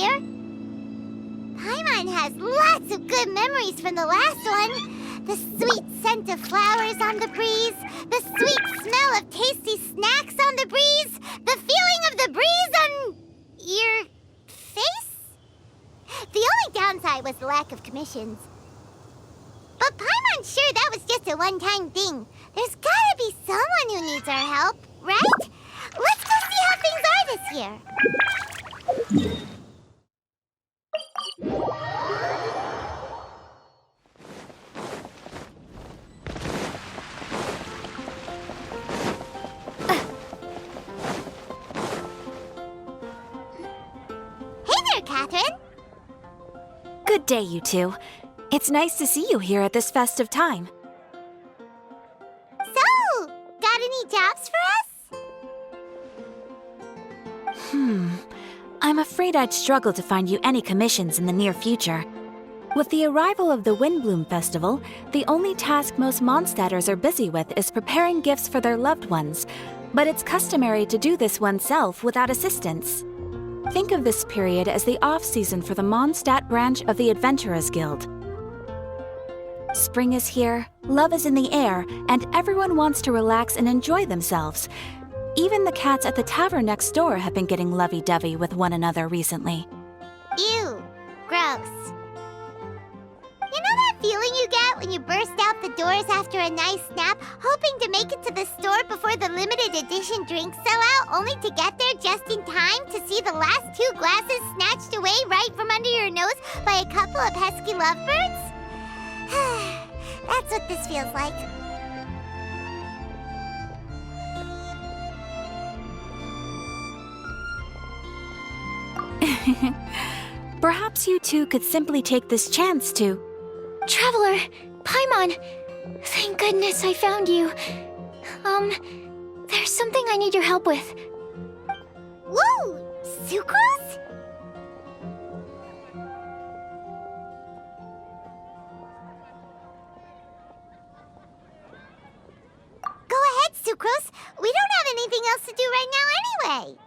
here? Paimon has lots of good memories from the last one. The sweet scent of flowers on the breeze, the sweet smell of tasty snacks on the breeze, the feeling of the breeze on your face? The only downside was the lack of commissions. But Paimon's sure that was just a one-time thing. There's gotta be someone who needs our help, right? Let's go see how things are this year. Hey there, Catherine. Good day, you two. It's nice to see you here at this festive time. So, got any jobs for us? I'm afraid I'd struggle to find you any commissions in the near future. With the arrival of the Windbloom Festival, the only task most Mondstadters are busy with is preparing gifts for their loved ones, but it's customary to do this oneself without assistance. Think of this period as the off-season for the Mondstadt branch of the Adventurers Guild. Spring is here, love is in the air, and everyone wants to relax and enjoy themselves. Even the cats at the tavern next door have been getting lovey-dovey with one another recently. Ew, gross. You know that feeling you get when you burst out the doors after a nice nap, hoping to make it to the store before the limited edition drinks sell out, only to get there just in time to see the last 2 glasses snatched away right from under your nose by a couple of pesky lovebirds? That's what this feels like. Perhaps you two could simply take this chance to... Traveler! Paimon! Thank goodness I found you. There's something I need your help with. Whoa! Sucrose? Go ahead, Sucrose. We don't have anything else to do right now anyway.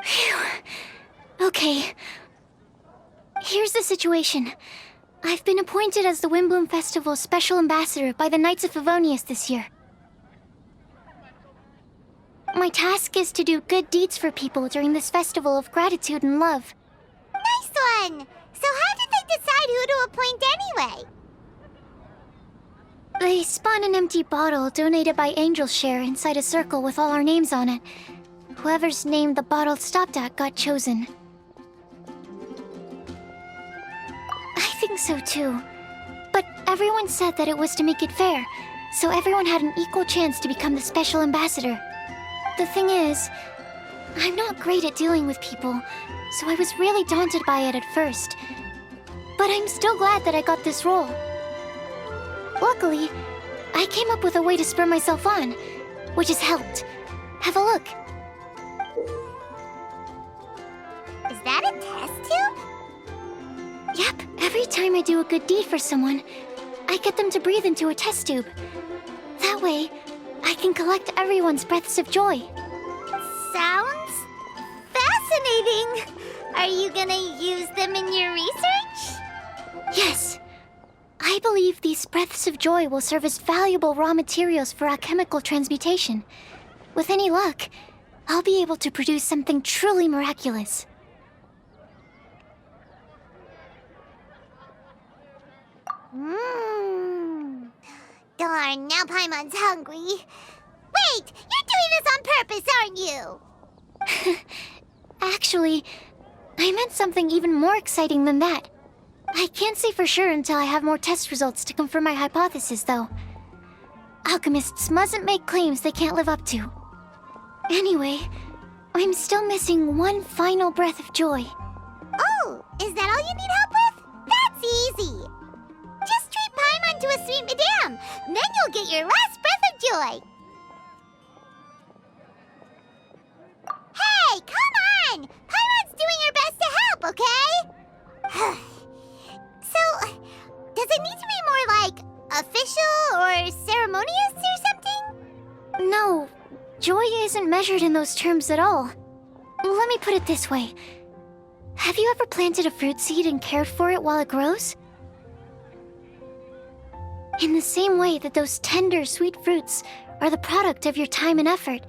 Phew. Okay. Here's the situation. I've been appointed as the Windbloom Festival's special ambassador by the Knights of Favonius this year. My task is to do good deeds for people during this festival of gratitude and love. Nice one! So how did they decide who to appoint anyway? They spun an empty bottle donated by Angel's Share inside a circle with all our names on it. Whoever's name the bottle stopped at got chosen. I think so too. But everyone said that it was to make it fair, so everyone had an equal chance to become the special ambassador. The thing is, I'm not great at dealing with people, so I was really daunted by it at first. But I'm still glad that I got this role. Luckily, I came up with a way to spur myself on, which has helped. Have a look. Is that a test tube? Yep, every time I do a good deed for someone, I get them to breathe into a test tube. That way, I can collect everyone's breaths of joy. Sounds fascinating. Are you gonna use them in your research? Yes. I believe these breaths of joy will serve as valuable raw materials for alchemical transmutation. With any luck, I'll be able to produce something truly miraculous. Darn, now Paimon's hungry. Wait, you're doing this on purpose, aren't you? Actually, I meant something even more exciting than that. I can't say for sure until I have more test results to confirm my hypothesis, though. Alchemists mustn't make claims they can't live up to. Anyway, I'm still missing one final breath of joy. Oh, is that all you need help with? That's easy. Just treat Paimon to a sweet madame. Then you'll get your last breath of joy. Hey, come on! Paimon's doing her best to help, okay? So, does it need to be more like official or ceremonious or something? No, joy isn't measured in those terms at all. Let me put it this way. Have you ever planted a fruit seed and cared for it while it grows? In the same way that those tender, sweet fruits are the product of your time and effort,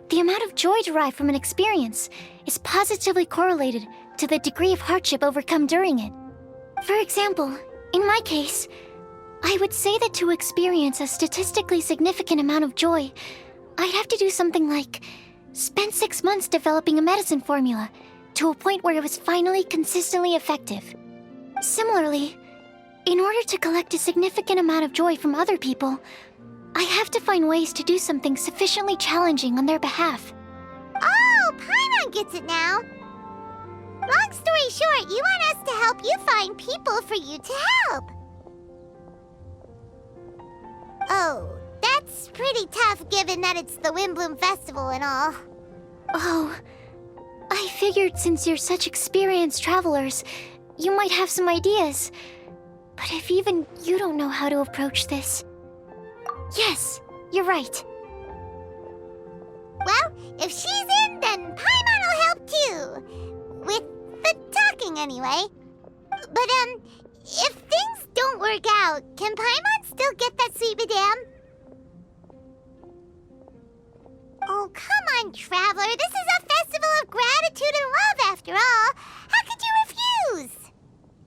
the amount of joy derived from an experience is positively correlated to the degree of hardship overcome during it. For example, in my case, I would say that to experience a statistically significant amount of joy, I'd have to do something like spend 6 months developing a medicine formula to a point where it was finally consistently effective. Similarly, in order to collect a significant amount of joy from other people, I have to find ways to do something sufficiently challenging on their behalf. Oh, Paimon gets it now. Long story short, you want us to help you find people for you to help. Oh, that's pretty tough given that it's the Windbloom Festival and all. Oh, I figured since you're such experienced travelers, you might have some ideas. But if even you don't know how to approach this... Yes, you're right. Well, if she's in, then Paimon will help too. With the talking, anyway. But, if things don't work out, can Paimon still get that sweet madame? Oh, come on, Traveler. This is a festival of gratitude and love, after all. How could you refuse?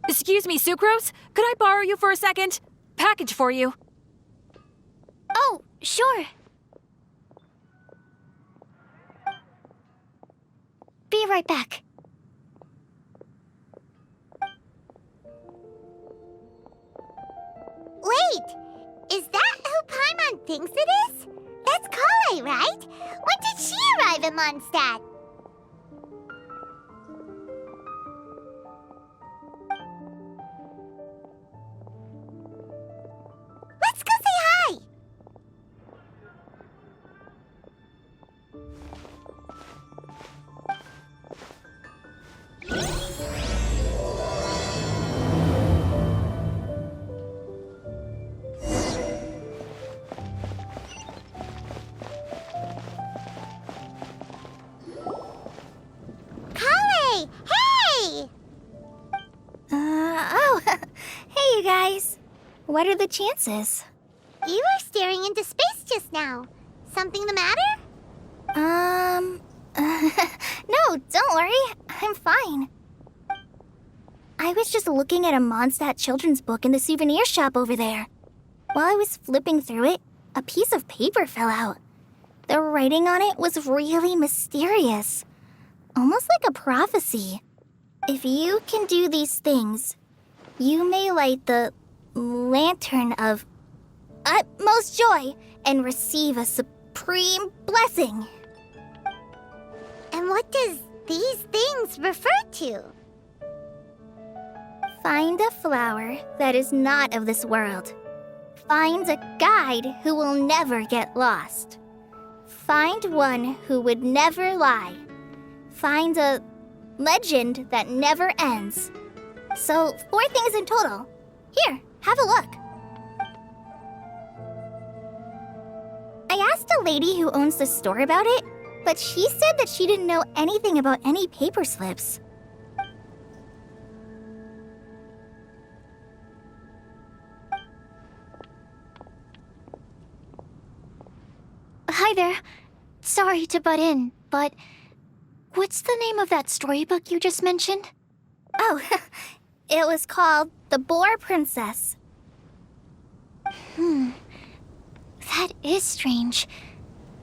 Excuse me, Sucrose? Could I borrow you for a second? Package for you. Oh, sure. Be right back. Wait, is that who Paimon thinks it is? That's Kale, right? When did she arrive in Mondstadt? Let's go say hi! Kale! Hey! Hey, you guys. What are the chances? You were staring into space just now. Something the matter? No, don't worry. I'm fine. I was just looking at a Mondstadt children's book in the souvenir shop over there. While I was flipping through it, a piece of paper fell out. The writing on it was really mysterious. Almost like a prophecy. If you can do these things, you may light the lantern of utmost joy and receive a supreme blessing. And what does these things refer to? Find a flower that is not of this world. Find a guide who will never get lost. Find one who would never lie. Find a legend that never ends. So, 4 things in total. Here, have a look. I asked a lady who owns the store about it, but she said that she didn't know anything about any paper slips. Hi there. Sorry to butt in, but what's the name of that storybook you just mentioned? Oh, it was called The Boar Princess. That is strange.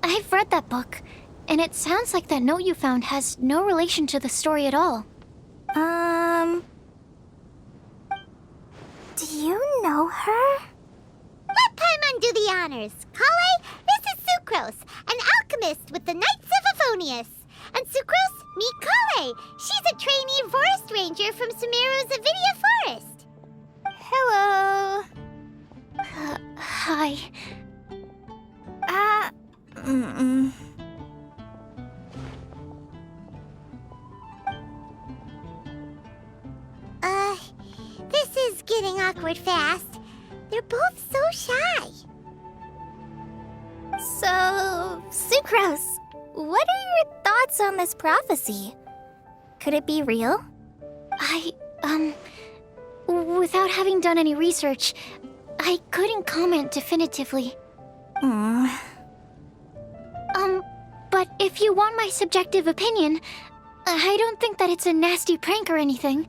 I've read that book, and it sounds like that note you found has no relation to the story at all. Do you know her? Let Paimon do the honors. Kale, this is Sucrose, an alchemist with the Knights of Favonius. And Sucrose, meet Kale. She's a trainee forest ranger from Sumeru's Avidia Forest. Hello. Hi. This is getting awkward fast. They're both so shy. So, Sucrose, what are your thoughts what's on this prophecy? Could it be real? Without having done any research, I couldn't comment definitively. But if you want my subjective opinion, I don't think that it's a nasty prank or anything.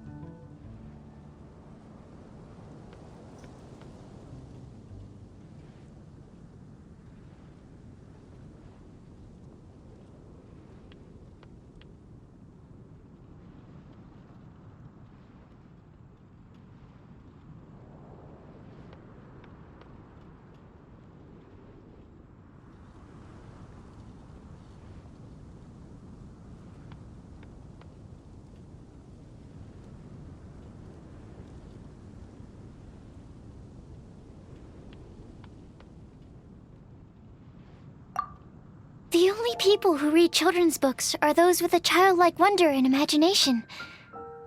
The only people who read children's books are those with a childlike wonder and imagination.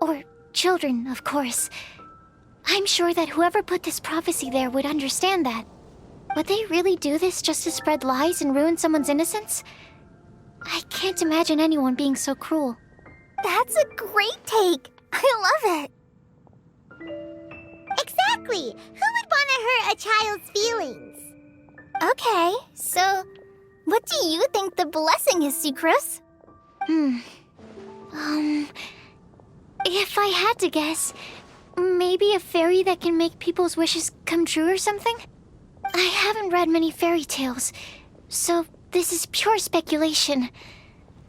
Or children, of course. I'm sure that whoever put this prophecy there would understand that. Would they really do this just to spread lies and ruin someone's innocence? I can't imagine anyone being so cruel. That's a great take! I love it! Exactly! Who would want to hurt a child's feelings? Okay, so what do you think the blessing is, Sucrose? If I had to guess, maybe a fairy that can make people's wishes come true or something? I haven't read many fairy tales, so this is pure speculation.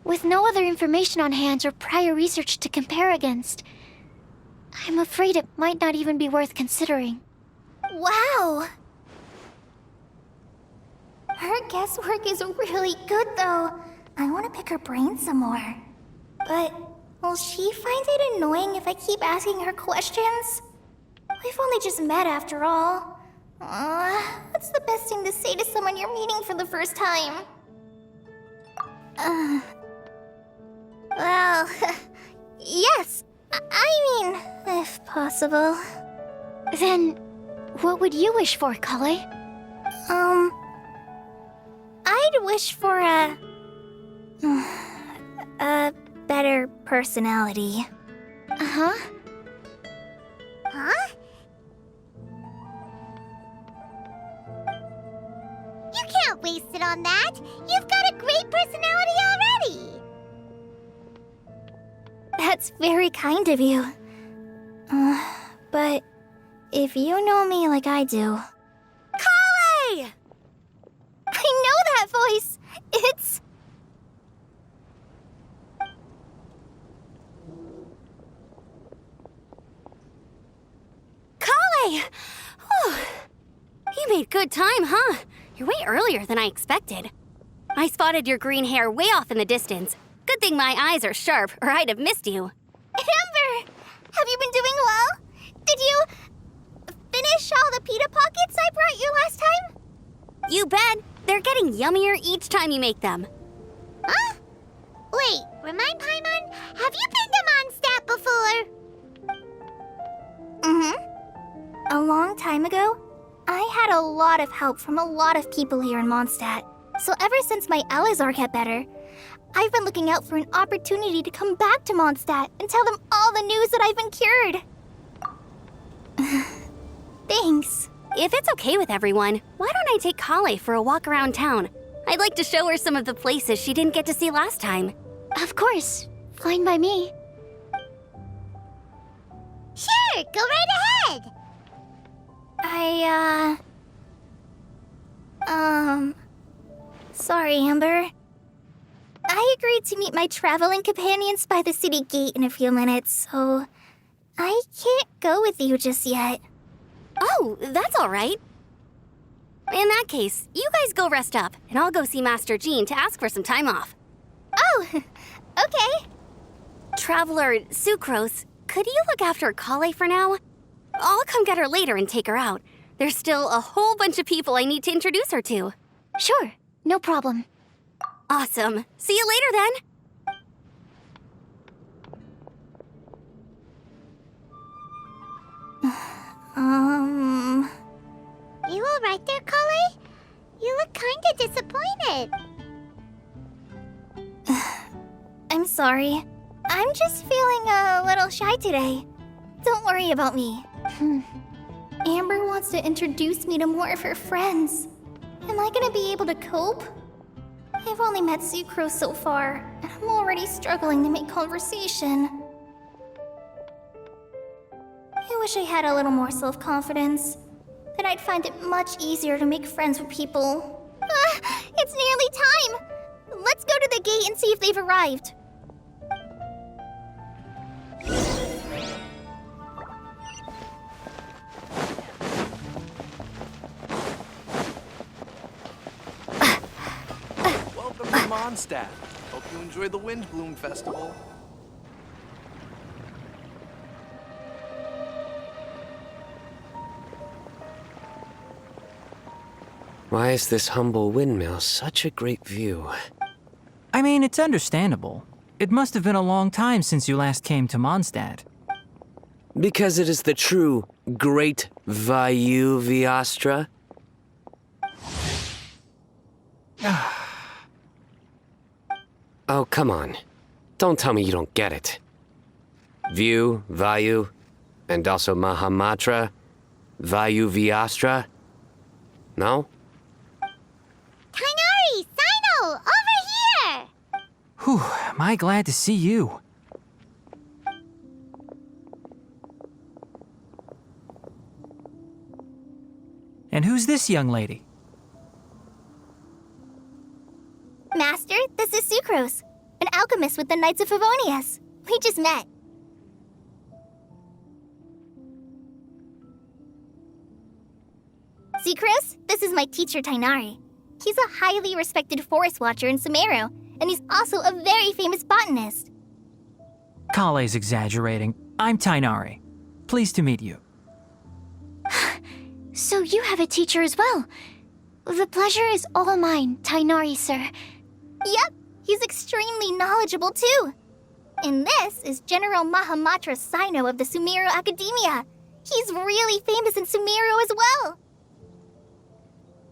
With no other information on hand or prior research to compare against, I'm afraid it might not even be worth considering. Wow! Her guesswork is really good, though. I want to pick her brain some more. But will she find it annoying if I keep asking her questions? We've only just met after all. What's the best thing to say to someone you're meeting for the first time? Well, yes. I mean, if possible. Then, what would you wish for, Kale? I'd wish for a better personality. Uh-huh. Huh? You can't waste it on that! You've got a great personality already! That's very kind of you. But if you know me like I do... Kale! I know that voice! It's... Kale! You made good time, huh? You're way earlier than I expected. I spotted your green hair way off in the distance. Good thing my eyes are sharp, or I'd have missed you. Amber! Have you been doing well? Did you finish all the pita pockets I brought you last time? You bet. They're getting yummier each time you make them. Huh? Wait, remind Paimon, have you been to Mondstadt before? A long time ago, I had a lot of help from a lot of people here in Mondstadt. So ever since my Alizar got better, I've been looking out for an opportunity to come back to Mondstadt and tell them all the news that I've been cured. Thanks. If it's okay with everyone, why don't I take Kale for a walk around town? I'd like to show her some of the places she didn't get to see last time. Of course. Fine by me. Sure, go right ahead! Sorry, Amber. I agreed to meet my traveling companions by the city gate in a few minutes, so I can't go with you just yet. Oh, that's all right. In that case, you guys go rest up, and I'll go see Master Jean to ask for some time off. Oh, okay. Traveler Sucrose, could you look after Kale for now? I'll come get her later and take her out. There's still a whole bunch of people I need to introduce her to. Sure, no problem. Awesome. See you later then. You alright there, Kale? You look kinda disappointed. sorry. I'm just feeling a little shy today. Don't worry about me. Amber wants to introduce me to more of her friends. Am I gonna be able to cope? I've only met Sucrose so far, and I'm already struggling to make conversation. I wish I had a little more self-confidence. Then I'd find it much easier to make friends with people. It's nearly time! Let's go to the gate and see if they've arrived. Welcome to Mondstadt. Hope you enjoyed the Windbloom Festival. Why is this humble windmill such a great view? I mean, it's understandable. It must have been a long time since you last came to Mondstadt. Because it is the true Great Vayu Viastra? Oh, come on. Don't tell me you don't get it. View, Vayu, and also Mahamatra, Vayu Viastra? No? Kainari! Sino! Over here! Whew, am I glad to see you. And who's this young lady? Master, this is Sucrose, an alchemist with the Knights of Favonius. We just met. Sucrose, this is my teacher Tainari. He's a highly respected forest watcher in Sumeru, and he's also a very famous botanist. Kale's exaggerating. I'm Tainari. Pleased to meet you. So you have a teacher as well. The pleasure is all mine, Tainari, sir. Yep, he's extremely knowledgeable too. And this is General Mahamatra Sino of the Sumeru Academia. He's really famous in Sumeru as well.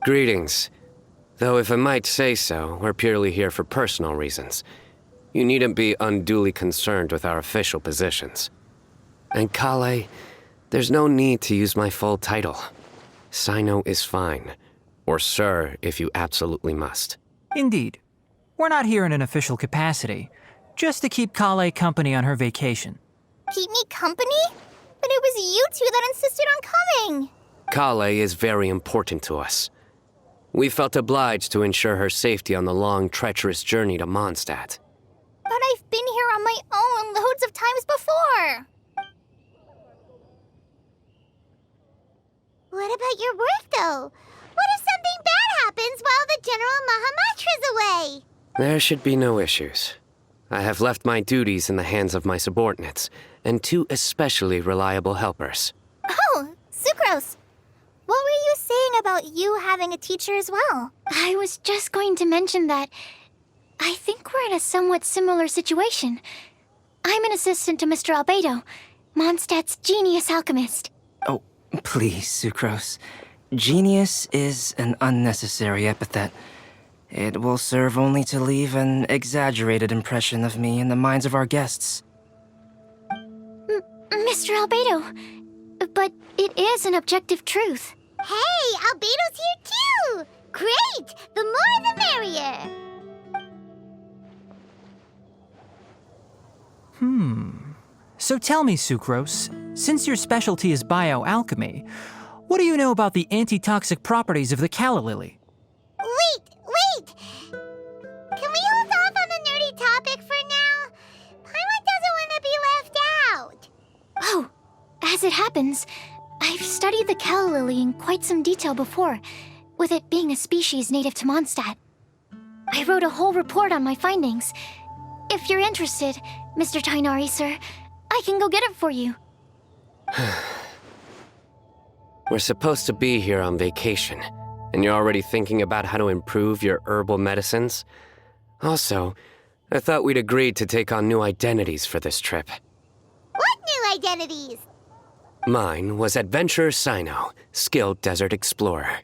Greetings. Though if I might say so, we're purely here for personal reasons. You needn't be unduly concerned with our official positions. And Kale, there's no need to use my full title. Sino is fine. Or sir, if you absolutely must. Indeed. We're not here in an official capacity, just to keep Kale company on her vacation. Keep me company? But it was you two that insisted on coming. Kale is very important to us. We felt obliged to ensure her safety on the long, treacherous journey to Mondstadt. But I've been here on my own loads of times before. What about your work, though? What if something bad happens while the General Mahamatra's away? There should be no issues. I have left my duties in the hands of my subordinates, and two especially reliable helpers. Oh, Sucrose. What were you saying about you having a teacher as well? I was just going to mention that I think we're in a somewhat similar situation. I'm an assistant to Mr. Albedo, Mondstadt's genius alchemist. Oh, please, Sucrose. Genius is an unnecessary epithet. It will serve only to leave an exaggerated impression of me in the minds of our guests. Mr. Albedo, but it is an objective truth. Hey, Albedo's here too! Great! The more the merrier! So tell me, Sucrose, since your specialty is bioalchemy, what do you know about the antitoxic properties of the calla lily? Wait! Can we hold off on the nerdy topic for now? Paimon doesn't want to be left out. Oh, as it happens, I've studied the calla lily in quite some detail before, with it being a species native to Mondstadt. I wrote a whole report on my findings. If you're interested, Mr. Tainari, sir, I can go get it for you. We're supposed to be here on vacation, and you're already thinking about how to improve your herbal medicines? Also, I thought we'd agreed to take on new identities for this trip. What new identities? Mine was Adventurer Sino, skilled desert explorer.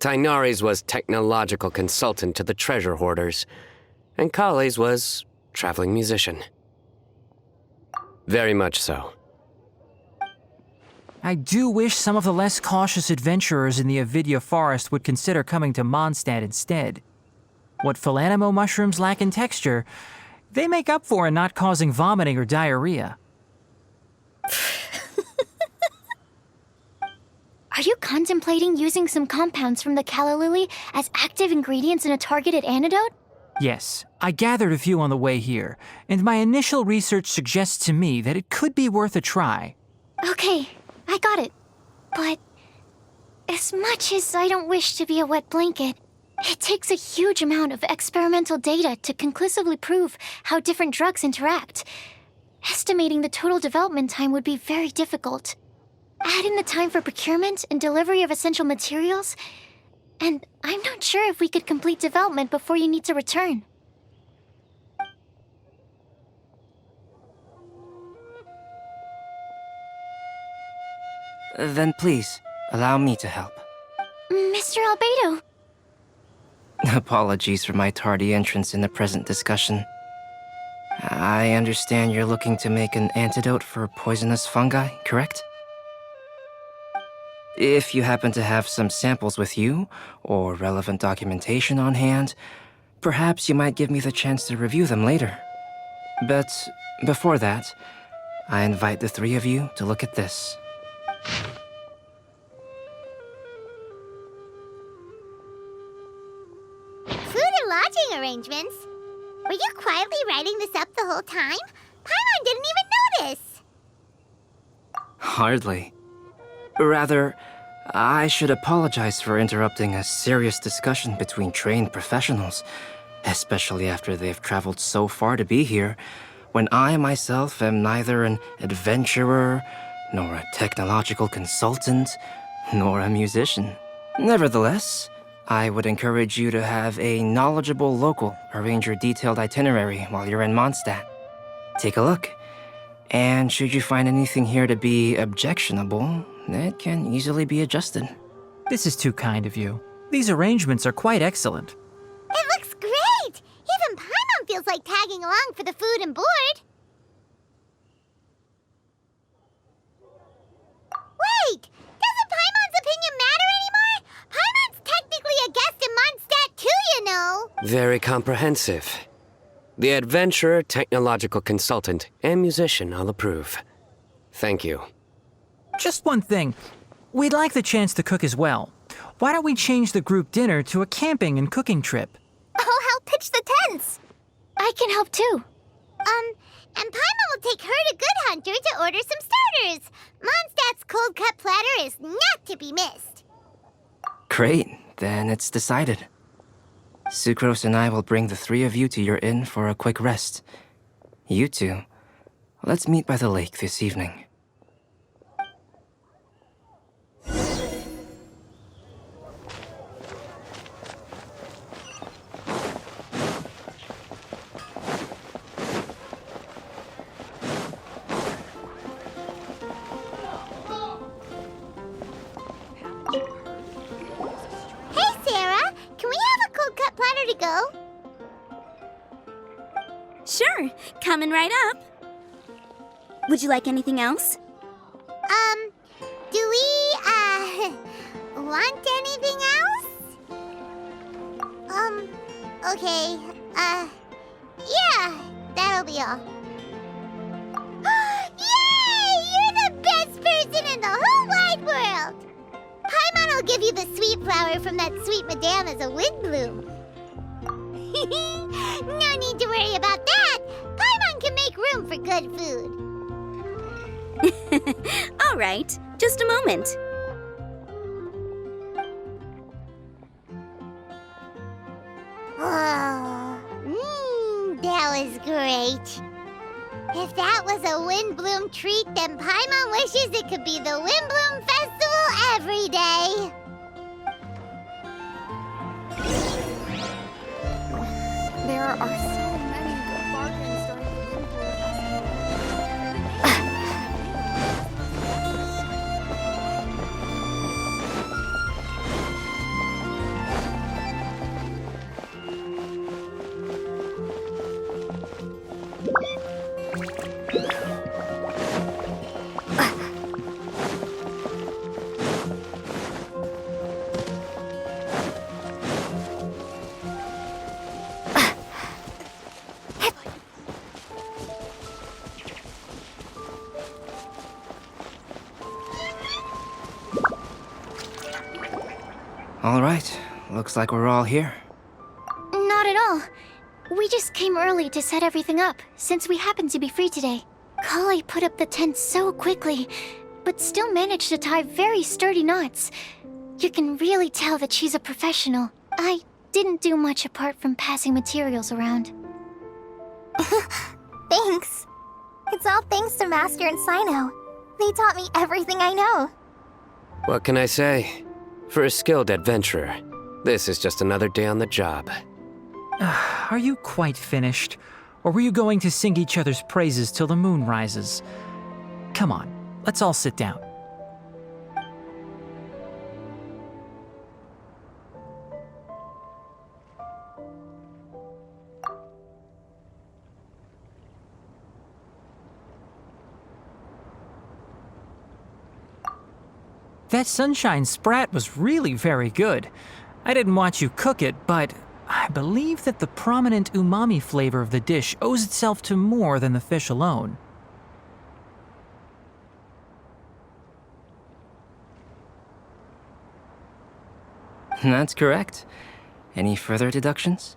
Tainari's was technological consultant to the treasure hoarders. And Kale's was traveling musician. Very much so. I do wish some of the less cautious adventurers in the Avidya forest would consider coming to Mondstadt instead. What Philanimo mushrooms lack in texture, they make up for in not causing vomiting or diarrhea. Are you contemplating using some compounds from the calla lily as active ingredients in a targeted antidote? Yes, I gathered a few on the way here, and my initial research suggests to me that it could be worth a try. Okay, I got it. But as much as I don't wish to be a wet blanket, it takes a huge amount of experimental data to conclusively prove how different drugs interact. Estimating the total development time would be very difficult. Add in the time for procurement and delivery of essential materials, and I'm not sure if we could complete development before you need to return. Then please, allow me to help. Mr. Albedo, Apologies for my tardy entrance in the present discussion. I understand you're looking to make an antidote for poisonous fungi, correct? If you happen to have some samples with you, or relevant documentation on hand, perhaps you might give me the chance to review them later. But before that, I invite the three of you to look at this. Food and lodging arrangements? Were you quietly writing this up the whole time? Paimon didn't even notice! Hardly. Rather, I should apologize for interrupting a serious discussion between trained professionals, especially after they've traveled so far to be here, when I myself am neither an adventurer, nor a technological consultant, nor a musician. Nevertheless, I would encourage you to have a knowledgeable local arrange your detailed itinerary while you're in Mondstadt. Take a look, and should you find anything here to be objectionable, it can easily be adjusted. This is too kind of you. These arrangements are quite excellent. It looks great! Even Paimon feels like tagging along for the food and board. Wait! Doesn't Paimon's opinion matter anymore? Paimon's technically a guest in Mondstadt too, you know! Very comprehensive. The adventurer, technological consultant, and musician all approve. Thank you. Just one thing. We'd like the chance to cook as well. Why don't we change the group dinner to a camping and cooking trip? I'll help pitch the tents. I can help too. And Paimon will take her to Good Hunter to order some starters. Mondstadt's cold cut platter is not to be missed. Great, then it's decided. Sucrose and I will bring the three of you to your inn for a quick rest. You two, let's meet by the lake this evening. Hey, Sarah! Can we have a cold cut platter to go? Sure, coming right up. Would you like anything else? Do we, want anything else? Okay, yeah, that'll be all. Yay! You're the best person in the whole wide world! Paimon will give you the sweet flower from that sweet madame as a wind bloom. No need to worry about that! Paimon can make room for good food. All right, just a moment. Oh, that was great. If that was a Windbloom treat, then Paimon wishes it could be the Windbloom Festival every day. There are so many good bargains during the Windbloom Festival. All right, looks like we're all here. Not at all. We just came early to set everything up, since we happen to be free today. Kale put up the tent so quickly, but still managed to tie very sturdy knots. You can really tell that she's a professional. I didn't do much apart from passing materials around. Thanks. It's all thanks to Master and Sino. They taught me everything I know. What can I say? For a skilled adventurer, this is just another day on the job. Are you quite finished? Or were you going to sing each other's praises till the moon rises? Come on, let's all sit down. That sunshine sprat was really very good. I didn't watch you cook it, but I believe that the prominent umami flavor of the dish owes itself to more than the fish alone. That's correct. Any further deductions?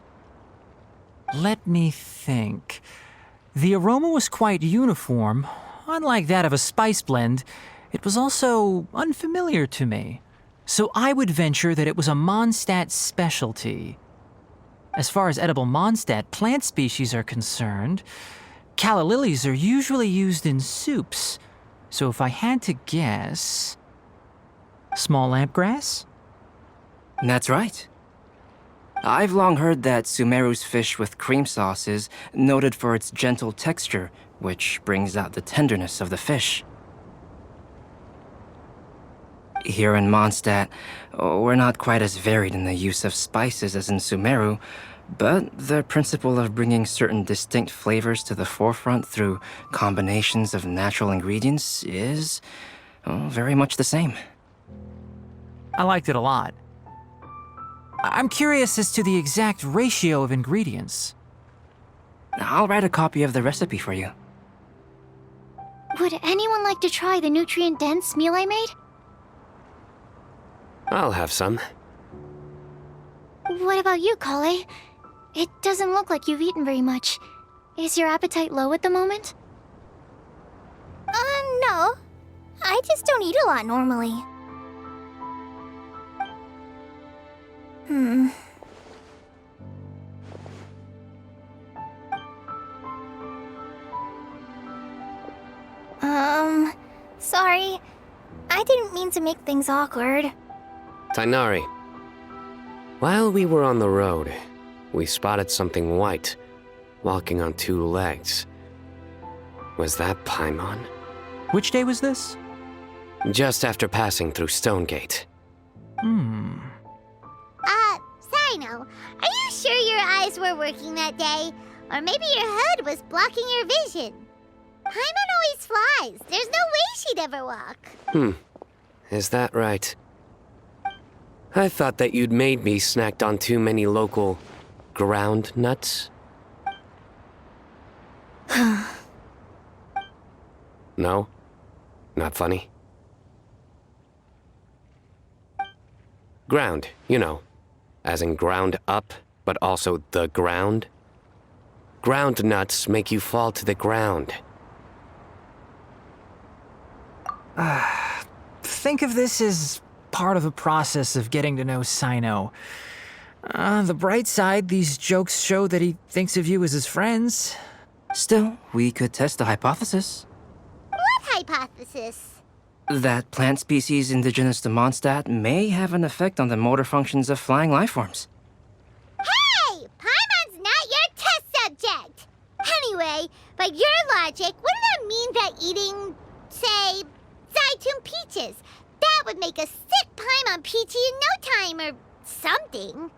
Let me think. The aroma was quite uniform. Unlike that of a spice blend, it was also unfamiliar to me. So I would venture that it was a Mondstadt specialty. As far as edible Mondstadt plant species are concerned, calla lilies are usually used in soups. So if I had to guess... small lampgrass? That's right. I've long heard that Sumeru's fish with cream sauce is noted for its gentle texture, which brings out the tenderness of the fish. Here in Mondstadt, we're not quite as varied in the use of spices as in Sumeru, but the principle of bringing certain distinct flavors to the forefront through combinations of natural ingredients is very much the same. I liked it a lot. I'm curious as to the exact ratio of ingredients. I'll write a copy of the recipe for you. Would anyone like to try the nutrient-dense meal I made? I'll have some. What about you, Kale? It doesn't look like you've eaten very much. Is your appetite low at the moment? No. I just don't eat a lot normally. Sorry. I didn't mean to make things awkward. Tainari. While we were on the road, we spotted something white, walking on two legs. Was that Paimon? Which day was this? Just after passing through Stonegate. Sino, are you sure your eyes were working that day? Or maybe your hood was blocking your vision? Paimon always flies. There's no way she'd ever walk. Is that right? I thought that you'd made me snacked on too many local ground nuts. No? Not funny? Ground, you know. As in ground up, but also the ground. Ground nuts make you fall to the ground. Think of this as part of the process of getting to know Sino. The bright side, these jokes show that he thinks of you as his friends. Still, we could test the hypothesis. What hypothesis? That plant species indigenous to Mondstadt may have an effect on the motor functions of flying lifeforms. Hey! Paimon's not your test subject! Anyway, by your logic, wouldn't that mean that eating, say, Zaitun peaches, that would make a sick Paimon peachy in no time or something?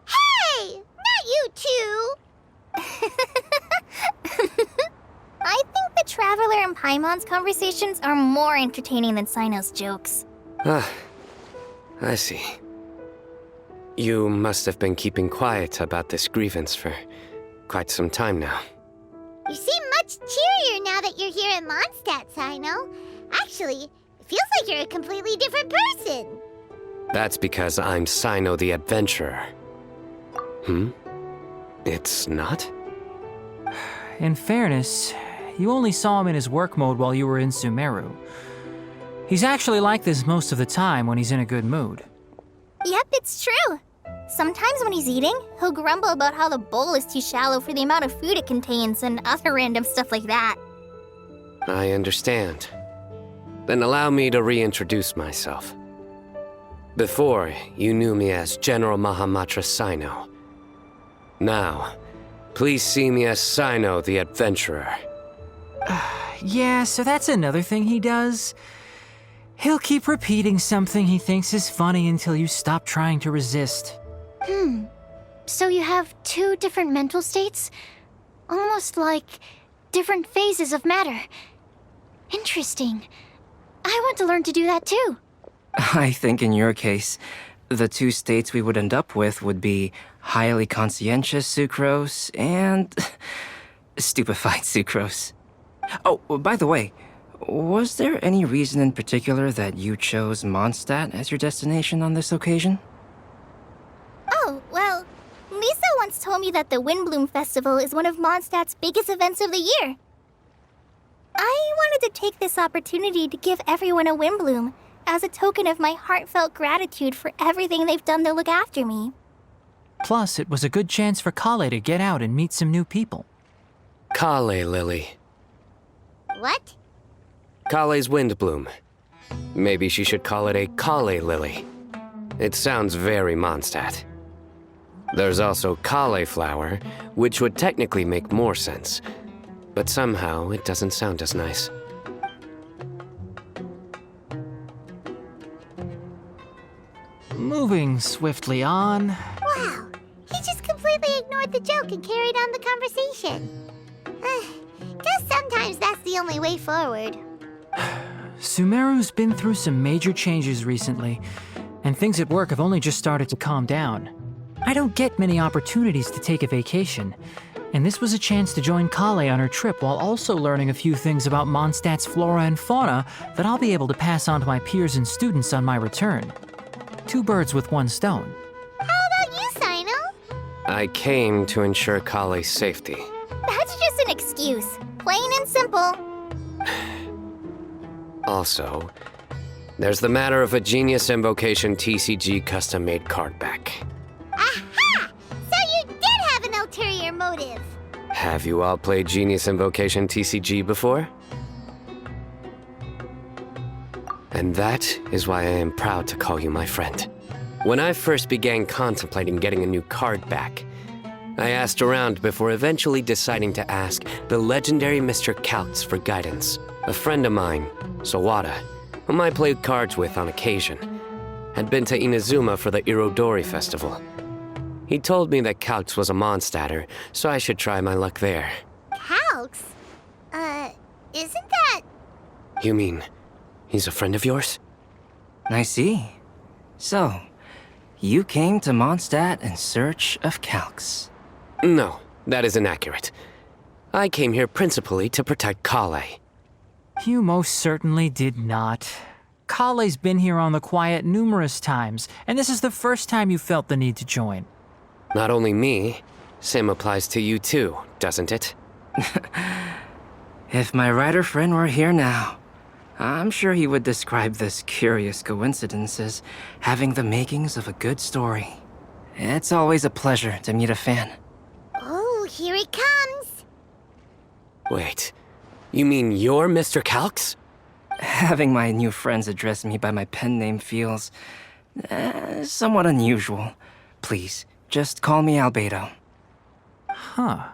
Hey! Not you two! I think the Traveler and Paimon's conversations are more entertaining than Sino's jokes. I see. You must have been keeping quiet about this grievance for quite some time now. You seem much cheerier now that you're here in Mondstadt, Sino. Actually, if feels like you're a completely different person. That's because I'm Sino the Adventurer. It's not? In fairness, you only saw him in his work mode while you were in Sumeru. He's actually like this most of the time when he's in a good mood. Yep, it's true. Sometimes when he's eating, he'll grumble about how the bowl is too shallow for the amount of food it contains and other random stuff like that. I understand. Then allow me to reintroduce myself. Before, you knew me as General Mahamatra Sino. Now, please see me as Sino the Adventurer. Yeah, so that's another thing he does. He'll keep repeating something he thinks is funny until you stop trying to resist. So you have two different mental states? Almost like different phases of matter. Interesting. I want to learn to do that too. I think in your case, the two states we would end up with would be highly conscientious sucrose and stupefied sucrose. Oh, by the way, was there any reason in particular that you chose Mondstadt as your destination on this occasion? Oh, well, Lisa once told me that the Windbloom Festival is one of Mondstadt's biggest events of the year. I wanted to take this opportunity to give everyone a Windbloom as a token of my heartfelt gratitude for everything they've done to look after me. Plus, it was a good chance for Kale to get out and meet some new people. Kale Lily. What? Kale's Windbloom. Maybe she should call it a Kale Lily. It sounds very Mondstadt. There's also Kale Flower, which would technically make more sense. But somehow, it doesn't sound as nice. Moving swiftly on. Wow, he just completely ignored the joke and carried on the conversation. Guess sometimes that's the only way forward. Sumeru's been through some major changes recently, and things at work have only just started to calm down. I don't get many opportunities to take a vacation, and this was a chance to join Kale on her trip while also learning a few things about Mondstadt's flora and fauna that I'll be able to pass on to my peers and students on my return. Two birds with one stone. How about you, Sino? I came to ensure Kale's safety. That's just an excuse. Plain and simple. Also, there's the matter of a Genius Invocation TCG custom-made card back. Aha! So you did have an ulterior motive. Have you all played Genius Invocation TCG before? And that is why I am proud to call you my friend. When I first began contemplating getting a new card back, I asked around before eventually deciding to ask the legendary Mr. Kaltz for guidance. A friend of mine, Sawada, whom I played cards with on occasion, had been to Inazuma for the Irodori festival. He told me that Kaltz was a Mondstadter, so I should try my luck there. Kaltz? Isn't that... You mean, he's a friend of yours? I see. So, you came to Mondstadt in search of Kaltz. No, that is inaccurate. I came here principally to protect Kale. You most certainly did not. Kale's been here on the quiet numerous times, and this is the first time you felt the need to join. Not only me, same applies to you too, doesn't it? If my writer friend were here now, I'm sure he would describe this curious coincidence as having the makings of a good story. It's always a pleasure to meet a fan. Oh, here it comes. Wait, you mean you're Mr. Kaltz? Having my new friends address me by my pen name feels somewhat unusual. Please, just call me Albedo. Huh.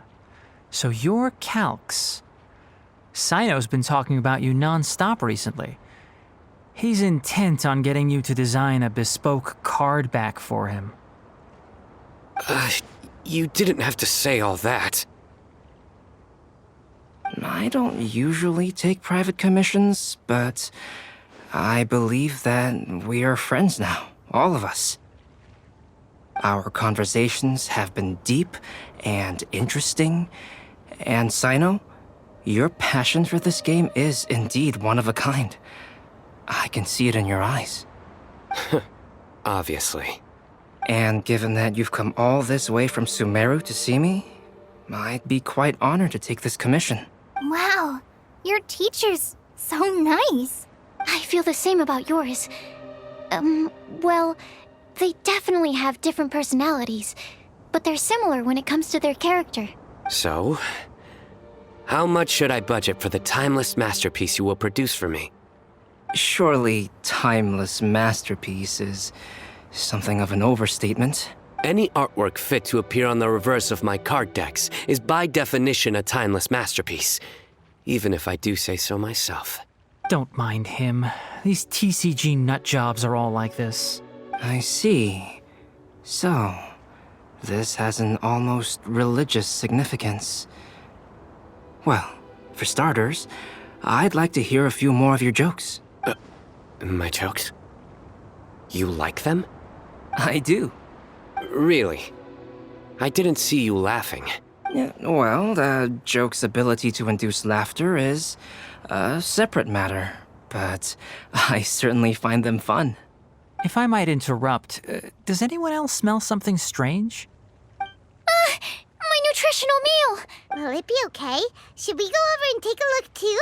So you're Kaltz. Sino's been talking about you non-stop recently. He's intent on getting you to design a bespoke card back for him. You didn't have to say all that. I don't usually take private commissions, but I believe that we are friends now, all of us. Our conversations have been deep and interesting, and Sino, your passion for this game is indeed one of a kind. I can see it in your eyes. Obviously. And given that you've come all this way from Sumeru to see me, I'd be quite honored to take this commission. Wow, your teacher's so nice. I feel the same about yours. Well, they definitely have different personalities, but they're similar when it comes to their character. So, how much should I budget for the timeless masterpiece you will produce for me? Surely, timeless masterpiece is something of an overstatement. Any artwork fit to appear on the reverse of my card decks is by definition a timeless masterpiece, even if I do say so myself. Don't mind him. These TCG nut jobs are all like this. I see. So, this has an almost religious significance. Well, for starters, I'd like to hear a few more of your jokes. My jokes? You like them? I do. Really? I didn't see you laughing. Yeah, well, the joke's ability to induce laughter is a separate matter, but I certainly find them fun. If I might interrupt, does anyone else smell something strange? My nutritional meal! Will it be okay? Should we go over and take a look too?